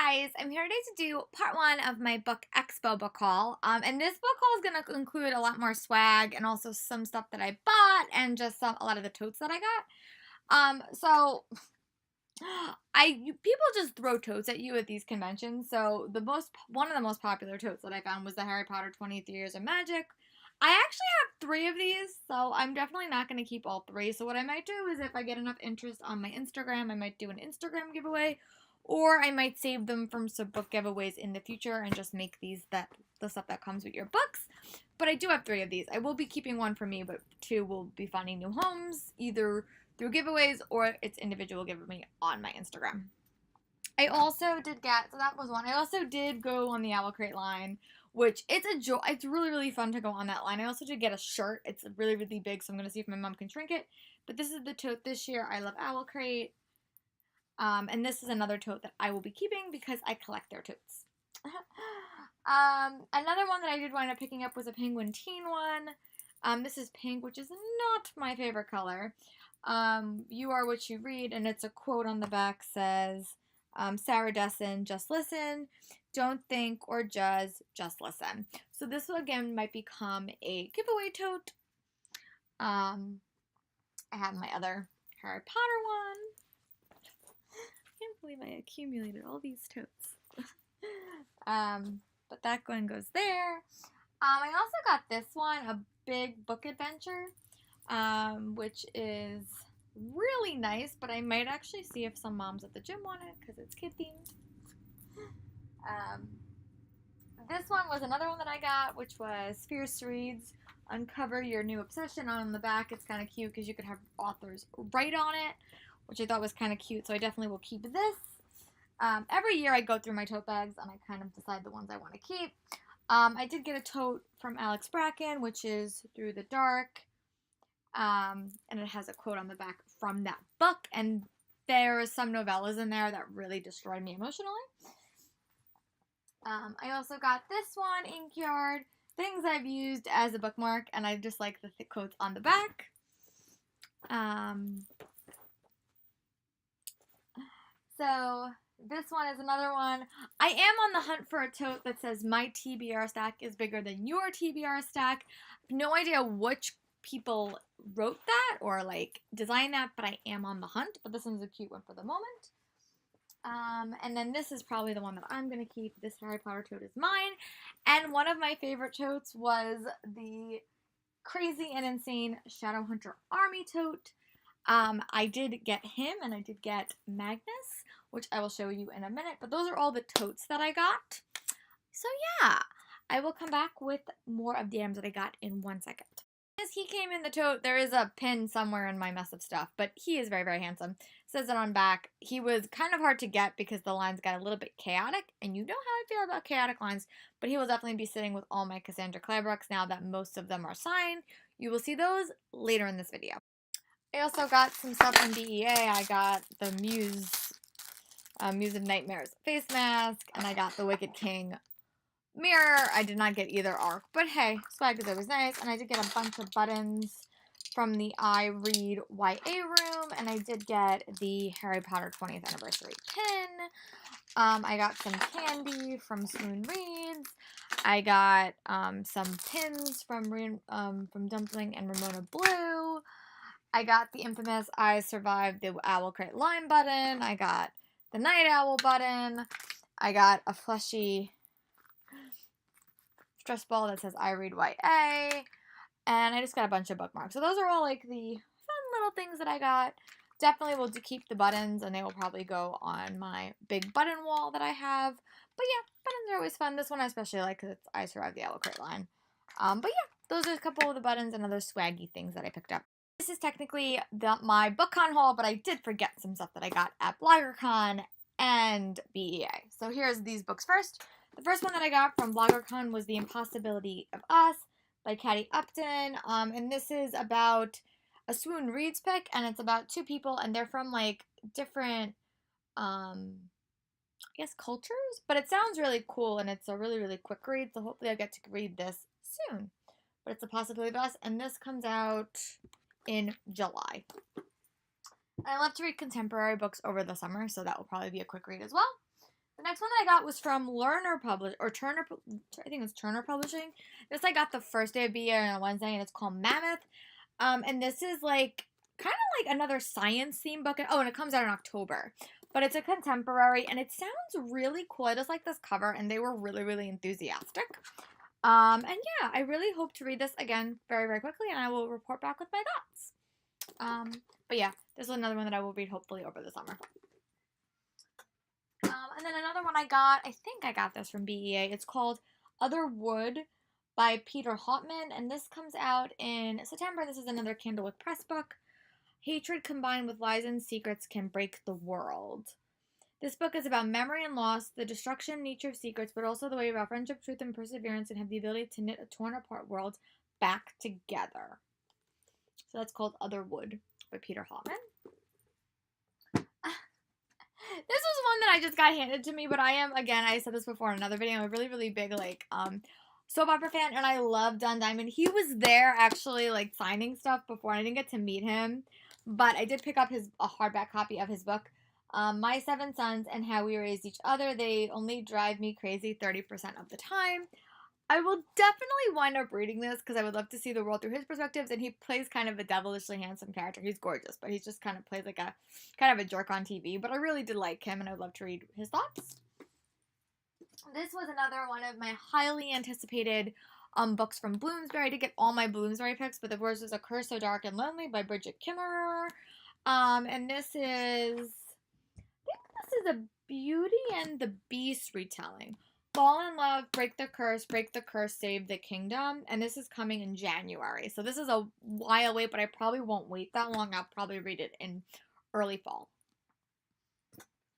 Guys, I'm here today to do part one of my book expo book haul. And this book haul is going to include a lot more swag and also some stuff that I bought and just a lot of the totes that I got. So people just throw totes at you at these conventions. So one of the most popular totes that I found was the Harry Potter 23 Years of Magic. I actually have 3 of these, so I'm definitely not going to keep all 3. So what I might do is if I get enough interest on my Instagram, I might do an Instagram giveaway, or I might save them from some book giveaways in the future and just make the stuff that comes with your books. But I do have 3 of these. I will be keeping 1 for me, but 2 will be finding new homes, either through giveaways or it's individual giveaway on my Instagram. I also did get, so that was 1. I also did go on the Owl Crate line, which it's a joy. It's really, really fun to go on that line. I also did get a shirt. It's really, really big, so I'm going to see if my mom can shrink it. But this is the tote this year. I love Owl Crate. And this is another tote that I will be keeping because I collect their totes. Another one that I did wind up picking up was a Penguin Teen one. This is pink, which is not my favorite color. You are what you read, and it's a quote on the back says, Sarah Dessen, just listen. Don't think or judge, just listen. So this will again might become a giveaway tote. I have my other Harry Potter one. I can't believe I accumulated all these totes. But that one goes there. I also got this one, a big book adventure, which is really nice, but I might actually see if some moms at the gym want it because it's kid themed. This one was another one that I got, which was Fierce Reads, Uncover Your New Obsession. On the back, it's kind of cute because you could have authors write on it, which I thought was kind of cute, so I definitely will keep this. Every year I go through my tote bags and I kind of decide the ones I want to keep. I did get a tote from Alex Bracken, which is Through the Dark, and it has a quote on the back from that book, and there are some novellas in there that really destroyed me emotionally. I also got this one, Inkyard, things I've used as a bookmark, and I just like the thick quotes on the back. So this one is another one. I am on the hunt for a tote that says my TBR stack is bigger than your TBR stack. I have no idea which people wrote that or like designed that, but I am on the hunt. But this one's a cute one for the moment. And then this is probably the one that I'm going to keep. This Harry Potter tote is mine. And one of my favorite totes was the Crazy and Insane Shadowhunter Army tote. I did get him and I did get Magnus, which I will show you in a minute. But those are all the totes that I got. So yeah, I will come back with more of the items that I got in 1 second. As he came in the tote, there is a pin somewhere in my mess of stuff, but he is very, very handsome. It says it on back. He was kind of hard to get because the lines got a little bit chaotic, and you know how I feel about chaotic lines, but he will definitely be sitting with all my Cassandra Clare books now that most of them are signed. You will see those later in this video. I also got some stuff from BEA. I got the Muse of Nightmares face mask, and I got the Wicked King mirror. I did not get either arc, but hey, swag is always nice. And I did get a bunch of buttons from the I Read YA room, and I did get the Harry Potter 20th anniversary pin. I got some candy from Swoon Reads. I got some pins from Dumpling and Ramona Blue. I got the infamous I Survived the Owl Crate line button. I got the Night Owl button. I got a fleshy stress ball that says I Read YA, and I just got a bunch of bookmarks. So those are all like the fun little things that I got. Definitely will keep the buttons, and they will probably go on my big button wall that I have. But yeah, buttons are always fun. This one I especially like because it's I Survived the Owl Crate line. But yeah, those are a couple of the buttons and other swaggy things that I picked up. This is technically my BookCon haul, but I did forget some stuff that I got at BloggerCon and BEA. So here's these books first. The first one that I got from BloggerCon was The Impossibility of Us by Katy Upton. And this is about a Swoon Reads pick, and it's about 2 people, and they're from like different, I guess, cultures. But it sounds really cool, and it's a really, really quick read, so hopefully I get to read this soon. But it's The Possibility of Us, and this comes out in July. I love to read contemporary books over the summer, so that will probably be a quick read as well. The next one that I got was from Lerner Publish or Turner. I think it's Turner Publishing. This I got the first day of BA on a Wednesday, and it's called Mammoth. And this is like kind of like another science theme book. Oh, and it comes out in October. But it's a contemporary, and it sounds really cool. I just like this cover, and they were really, really enthusiastic. And yeah, I really hope to read this again very, very quickly, and I will report back with my thoughts. But yeah, this is another one that I will read hopefully over the summer. And then another one I got, I think I got this from BEA. It's called Other Wood by Peter Hauptmann, and this comes out in September. This is another Candlewick Press book. Hatred combined with lies and secrets can break the world. This book is about memory and loss, the destruction nature of secrets, but also the way about friendship, truth, and perseverance, and have the ability to knit a torn apart world back together. So that's called Other Wood by Peter Hauptmann. This was one that I just got handed to me, but I am, again, I said this before in another video, I'm a really, really big, like, soap opera fan, and I love Don Diamond. He was there, actually, like, signing stuff before, and I didn't get to meet him, but I did pick up a hardback copy of his book, My Seven Sons and How We Raised Each Other. They only drive me crazy 30% of the time. I will definitely wind up reading this because I would love to see the world through his perspectives, and he plays kind of a devilishly handsome character. He's gorgeous, but he just kind of plays like a kind of a jerk on TV, but I really did like him, and I would love to read his thoughts. This was another one of my highly anticipated books from Bloomsbury. I did get all my Bloomsbury picks, but the worst was A Curse So Dark and Lonely by Bridget Kimmerer. And this is A Beauty and the Beast retelling. Fall in Love, Break the Curse, Save the Kingdom. And this is coming in January. So this is a while wait, but I probably won't wait that long. I'll probably read it in early fall.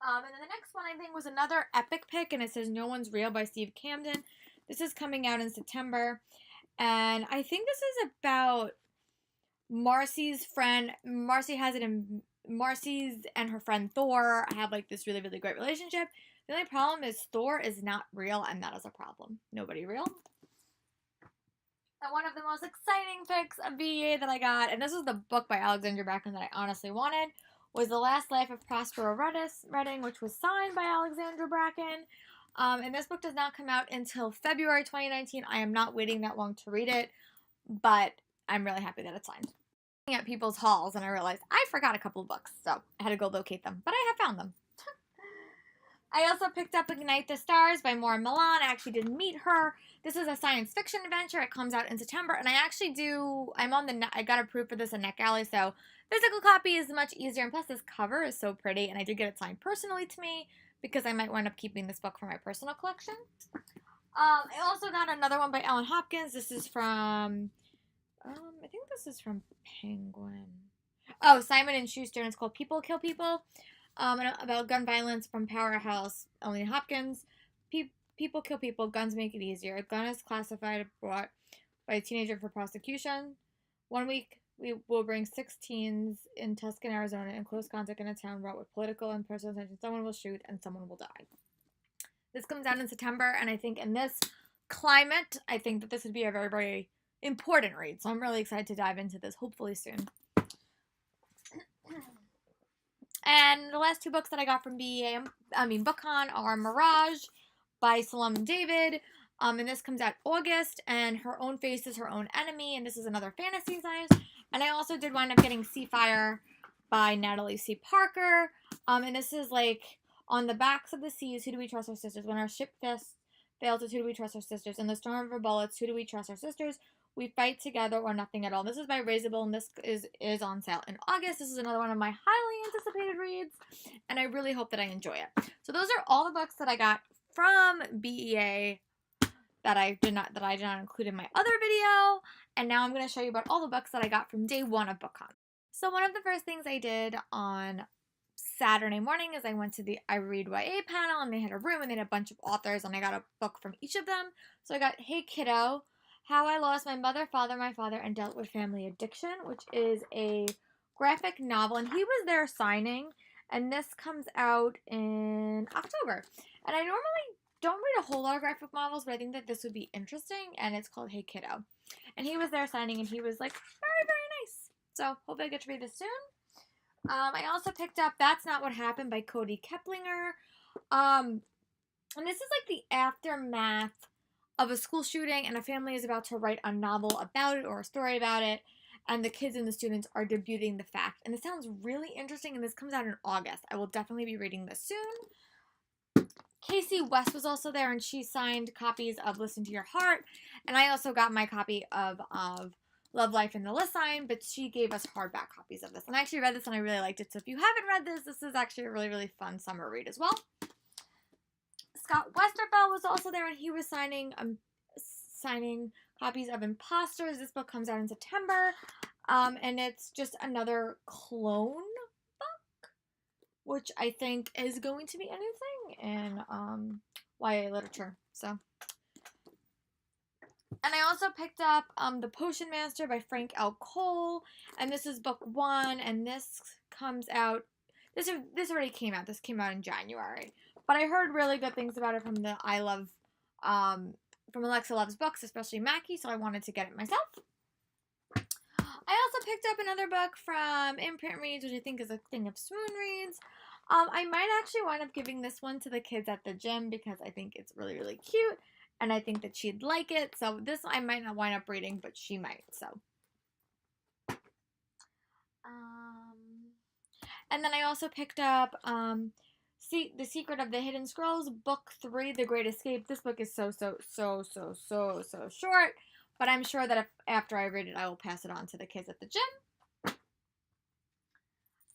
And then the next one I think was another epic pick, and it says No One's Real by Steve Camden. This is coming out in September. And I think this is about Marcy's friend. Marcy has it in Marcy's and her friend Thor have like this really, really great relationship. The only problem is Thor is not real, and that is a problem. Nobody real. And one of the most exciting picks of BEA that I got, and this was the book by Alexandra Bracken that I honestly wanted, was The Last Life of Prospero Redding, which was signed by Alexandra Bracken. And this book does not come out until February 2019. I am not waiting that long to read it, but I'm really happy that it's signed. At people's halls, and I realized I forgot a couple of books, so I had to go locate them, but I have found them. I also picked up Ignite the Stars by Maura Milan. I actually did meet her. This is a science fiction adventure. It comes out in September, and I got approved for this in NetGalley, so physical copy is much easier, and plus this cover is so pretty, and I did get it signed personally to me because I might wind up keeping this book for my personal collection. I also got another one by Ellen Hopkins. This is from I think this is from Penguin. Oh, Simon & Schuster, and it's called People Kill People. And about gun violence from powerhouse Ellen Hopkins. People kill people, guns make it easier. A gun is classified brought by a teenager for prosecution. 1 week, we will bring 6 teens in Tucson, Arizona, in close contact in a town wrought with political and personal tension. Someone will shoot and someone will die. This comes out in September, and I think in this climate, I think that this would be a very, very important read. So I'm really excited to dive into this, hopefully soon. And the last 2 books that I got from BookCon are Mirage by Salome David. And this comes out August, and Her Own Face is Her Own Enemy, and this is another fantasy science. And I also did wind up getting Seafire by Natalie C. Parker. And this is like, on the backs of the seas, who do we trust our sisters? When our ship fails, who do we trust our sisters? In the storm of our bullets, who do we trust our sisters? We fight together or nothing at all. This is by Raisable, and this is on sale in August. This is another one of my highly anticipated reads, and I really hope that I enjoy it. So those are all the books that I got from BEA that I did not include in my other video. And now I'm going to show you about all the books that I got from day 1 of BookCon. So one of the first things I did on Saturday morning is I went to the I Read YA panel, and they had a room, and they had a bunch of authors, and I got a book from each of them. So I got Hey Kiddo, How I Lost My Mother, my Father, and Dealt with Family Addiction, which is a graphic novel, and he was there signing, and this comes out in October. And I normally don't read a whole lot of graphic novels, but I think that this would be interesting, and it's called Hey Kiddo. And he was there signing, and he was like very, very nice. So hopefully I get to read this soon. I also picked up That's Not What Happened by Cody Keplinger. And this is like the aftermath of a school shooting, and a family is about to write a novel about it or a story about it, and the kids and the students are debuting the fact. And it sounds really interesting, and this comes out in August. I will definitely be reading this soon. Casey West was also there, and she signed copies of Listen to Your Heart, and I also got my copy of Love, Life, and the List sign, but she gave us hardback copies of this. And I actually read this, and I really liked it, so if you haven't read this, this is actually a really, really fun summer read as well. Scott Westerfeld was also there, and he was signing copies of Imposters. This book comes out in September, and it's just another clone book, which I think is going to be a new thing in YA literature. So, and I also picked up The Potion Master by Frank L. Cole, and this is book 1, and this comes out. This already came out. This came out in January. But I heard really good things about it from from Alexa Loves Books, especially Mackie, so I wanted to get it myself. I also picked up another book from Imprint Reads, which I think is a thing of Swoon Reads. I might actually wind up giving this one to the kids at the gym because I think it's really, really cute, and I think that she'd like it. So this I might not wind up reading, but she might, so. And then I also picked up The Secret of the Hidden Scrolls, Book 3, The Great Escape. This book is so short, but I'm sure that after I read it, I will pass it on to the kids at the gym.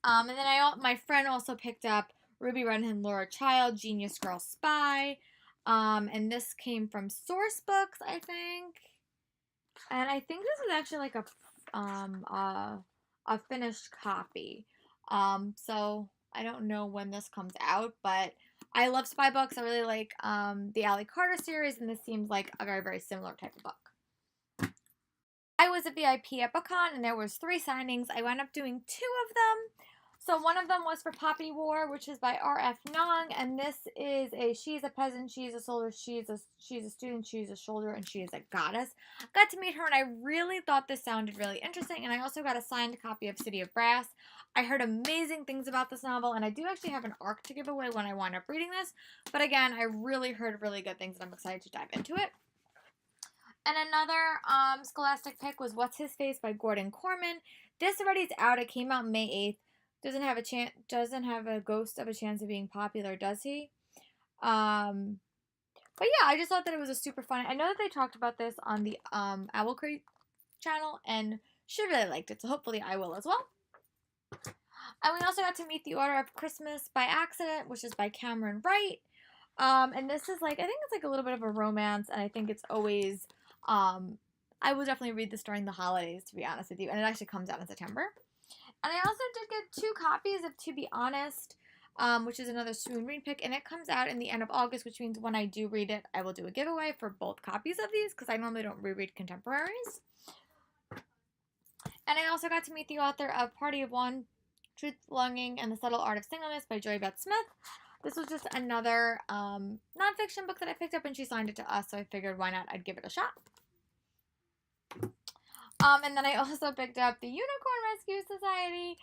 And then my friend also picked up Ruby Red and Laura Child, Genius Girl Spy. And this came from Source Books, I think. And I think this is actually like a finished copy. So I don't know when this comes out, but I love spy books. I really like the Ally Carter series, and this seems like a very, very similar type of book. I was a VIP at BookCon, and there was 3 signings. I wound up doing 2 of them. So one of them was for Poppy War, which is by R.F. Nong, and this is she's a peasant, she's a soldier, she's a student, she's a soldier, and she is a goddess. Got to meet her, and I really thought this sounded really interesting, and I also got a signed copy of City of Brass. I heard amazing things about this novel, and I do actually have an ARC to give away when I wind up reading this, but again, I really heard really good things, and I'm excited to dive into it. And another Scholastic pick was What's His Face by Gordon Corman. This already is out. It came out May 8th. Doesn't have a ghost of a chance of being popular, does he? But yeah, I just thought that it was a super fun. I know that they talked about this on the Owl Crate channel, and she really liked it, so hopefully I will as well. And we also got to meet The Order of Christmas by Accident, which is by Cameron Wright. And this is like, I think it's like a little bit of a romance, and I think it's always, I will definitely read this during the holidays, to be honest with you, and it actually comes out in September. And I also did get 2 copies of To Be Honest, which is another Swoon Read pick, and it comes out in the end of August, which means when I do read it, I will do a giveaway for both copies of these, because I normally don't reread contemporaries. And I also got to meet the author of Party of One, Truth, Longing, and the Subtle Art of Singleness by Joy Beth Smith. This was just another nonfiction book that I picked up, and she signed it to us, so I figured why not, I'd give it a shot. And then I also picked up The Unicorn Rescue Society,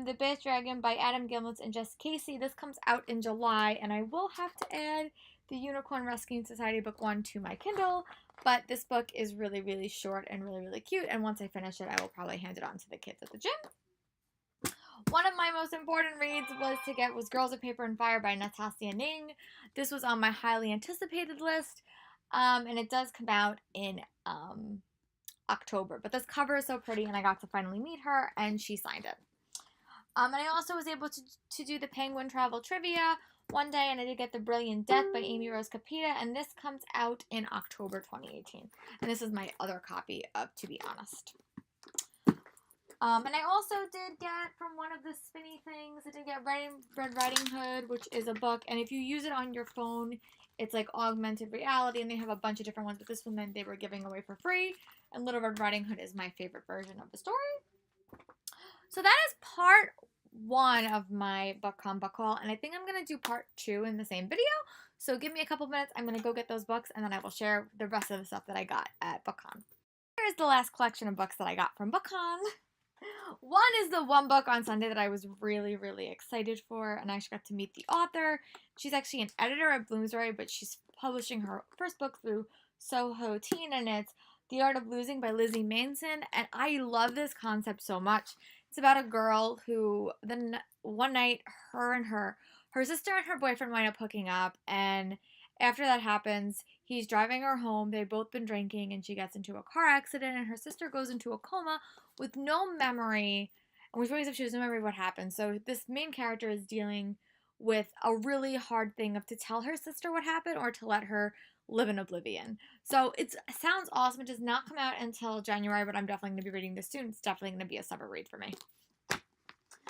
The Bass Dragon by Adam Gillis and Jess Casey. This comes out in July, and I will have to add The Unicorn Rescue Society Book 1 to my Kindle, but this book is really, really short and really, really cute, and once I finish it, I will probably hand it on to the kids at the gym. One of my most important reads was Girls of Paper and Fire by Natasha Ning. This was on my highly anticipated list, and it does come out in October, but this cover is so pretty, and I got to finally meet her, and she signed it. And I also was able to do the Penguin Travel Trivia one day, and I did get The Brilliant Death by Amy Rose Capita, and this comes out in October 2018. And this is my other copy of To Be Honest. And I also did get from one of the spinny things, I did get Red Riding Hood, which is a book, and if you use it on your phone, it's like augmented reality, and they have a bunch of different ones, but this one then they were giving away for free, and Little Red Riding Hood is my favorite version of the story. So that is part 1 of my BookCon book haul, and I think I'm going to do part 2 in the same video, so give me a couple minutes, I'm going to go get those books, and then I will share the rest of the stuff that I got at BookCon. Here is the last collection of books that I got from BookCon. One is the one book on Sunday that I was really, really excited for, and I actually got to meet the author. She's actually an editor at Bloomsbury, but she's publishing her first book through Soho Teen, and it's The Art of Losing by Lizzie Manson, and I love this concept so much. It's about a girl who, then one night, her sister and her boyfriend wind up hooking up, and after that happens, he's driving her home. They've both been drinking, and she gets into a car accident, and her sister goes into a coma with no memory, and which means if she doesn't remember what happened. So this main character is dealing with a really hard thing of to tell her sister what happened or to let her live in oblivion. So it sounds awesome. It does not come out until January, but I'm definitely going to be reading this soon. It's definitely going to be a summer read for me.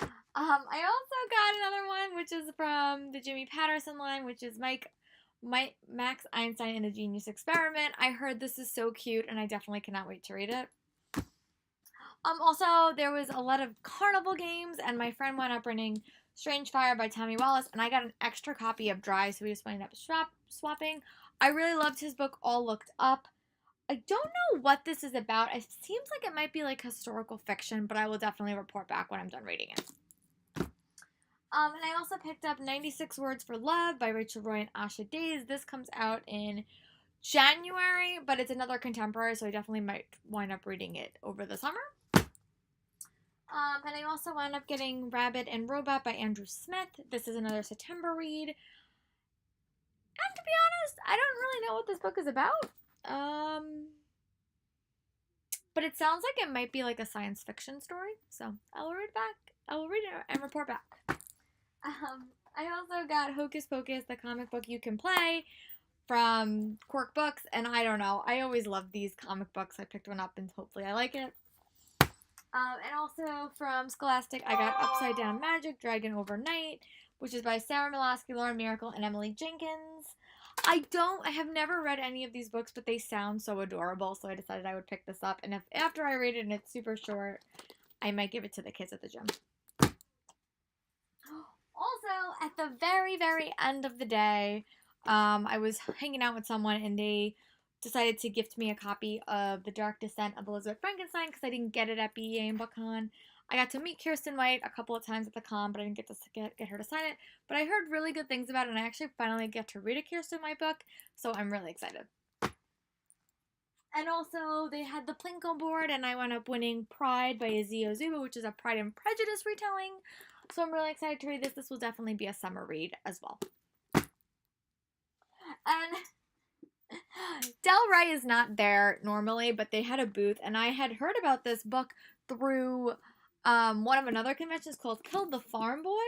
I also got another one, which is from the Jimmy Patterson line, which is Max Einstein and the Genius Experiment. I heard this is so cute, and I definitely cannot wait to read it. Also, there was a lot of carnival games, and my friend wound up renting Strange Fire by Tommy Wallace, and I got an extra copy of Dry, so we just wound up swapping. I really loved his book, All Looked Up. I don't know what this is about. It seems like it might be like historical fiction, but I will definitely report back when I'm done reading it. And I also picked up 96 Words for Love by Rachel Roy and Asha Days. This comes out in January, but it's another contemporary, so I definitely might wind up reading it over the summer. And I also wound up getting Rabbit and Robot by Andrew Smith. This is another September read. And to be honest, I don't really know what this book is about. But it sounds like it might be like a science fiction story. So I will read it and report back. I also got Hocus Pocus, the comic book you can play from Quirk Books. And I don't know. I always love these comic books. I picked one up and hopefully I like it. And also from Scholastic, I got Upside Down Magic, Dragon Overnight, which is by Sarah Milasky, Lauren Miracle, and Emily Jenkins. I have never read any of these books, but they sound so adorable, so I decided I would pick this up. And if after I read it and it's super short, I might give it to the kids at the gym. Also, at the very, very end of the day, I was hanging out with someone and they decided to gift me a copy of The Dark Descent of Elizabeth Frankenstein because I didn't get it at BEA and BookCon. I got to meet Kirsten White a couple of times at the con, but I didn't get to get her to sign it. But I heard really good things about it, and I actually finally get to read a Kirsten White book, so I'm really excited. And also, they had the Plinko board, and I wound up winning Pride by Aziz Ozuba, which is a Pride and Prejudice retelling. So I'm really excited to read this. This will definitely be a summer read as well. And Del Rey is not there normally, but they had a booth, and I had heard about this book through one of another conventions called Kill the Farm Boy,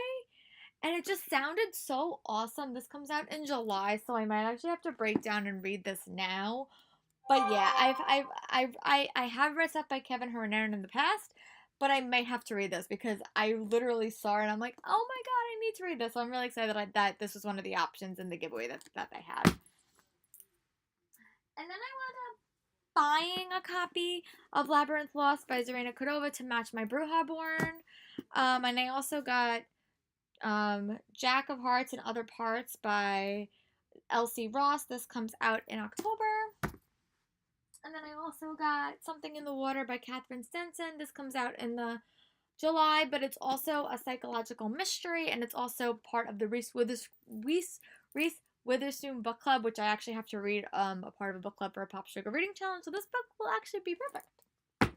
and it just sounded so awesome. This comes out in July, so I might actually have to break down and read this now. But yeah, I have read stuff by Kevin Hernan in the past, but I might have to read this because I literally saw it and I'm like, oh my god, I need to read this. So I'm really excited that this was one of the options in the giveaway that they had. And then I wound up buying a copy of Labyrinth Lost by Zarina Cordova to match my Bruja Born. And I also got Jack of Hearts and Other Parts by Elsie Ross. This comes out in October. And then I also got Something in the Water by Catherine Stenson. This comes out in the July, but it's also a psychological mystery, and it's also part of the Reese Witherspoon book club, which I actually have to read a part of a book club for a Pop Sugar reading challenge, so this book will actually be perfect. And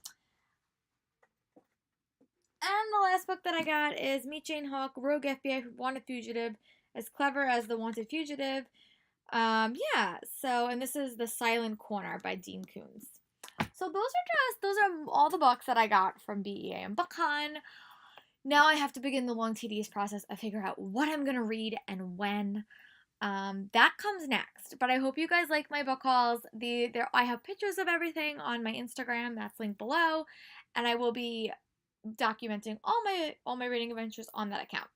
the last book that I got is Meet Jane Hawk, Rogue FBI Wanted Fugitive, as clever as the Wanted Fugitive. And this is The Silent Corner by Dean Koontz. So those are all the books that I got from BEA and BookCon. Now I have to begin the long tedious process of figuring out what I'm going to read and when. That comes next, but I hope you guys like my book hauls. I have pictures of everything on my Instagram, that's linked below, and I will be documenting all my reading adventures on that account.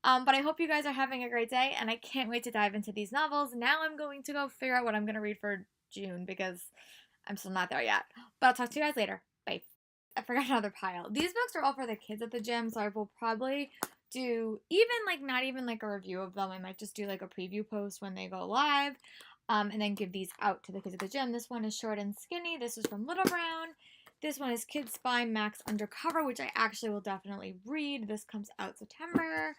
But I hope you guys are having a great day, and I can't wait to dive into these novels. Now I'm going to go figure out what I'm going to read for June, because I'm still not there yet. But I'll talk to you guys later. Bye. I forgot another pile. These books are all for the kids at the gym, so I will probably do not even a review of them. I might just do a preview post when they go live, and then give these out to the kids at the gym. This one is Short and Skinny. This is from Little Brown. This one is Kid Spy Max Undercover, which I actually will definitely read. This comes out September.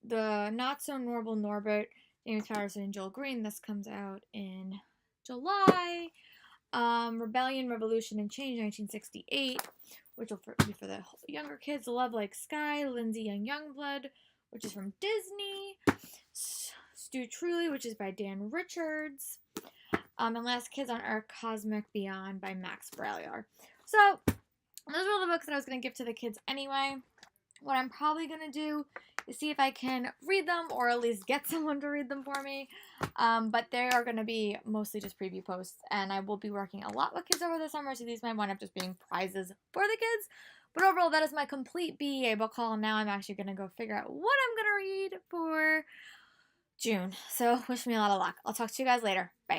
The Not So Normal Norbert, James Patterson and Joel Green. This comes out in July. Rebellion, Revolution, and Change, 1968, which will be for the younger kids. Love Like Sky, Lindsay and Youngblood, which is from Disney. Stu Truly, which is by Dan Richards. And Last Kids on Earth, Cosmic Beyond by Max Brallier. So, those are all the books that I was going to give to the kids anyway. What I'm probably going to do is see if I can read them or at least get someone to read them for me. But they are going to be mostly just preview posts, and I will be working a lot with kids over the summer, so these might wind up just being prizes for the kids. But overall, that is my complete BEA book haul, and now I'm actually going to go figure out what I'm going to read for June. So wish me a lot of luck. I'll talk to you guys later. Bye.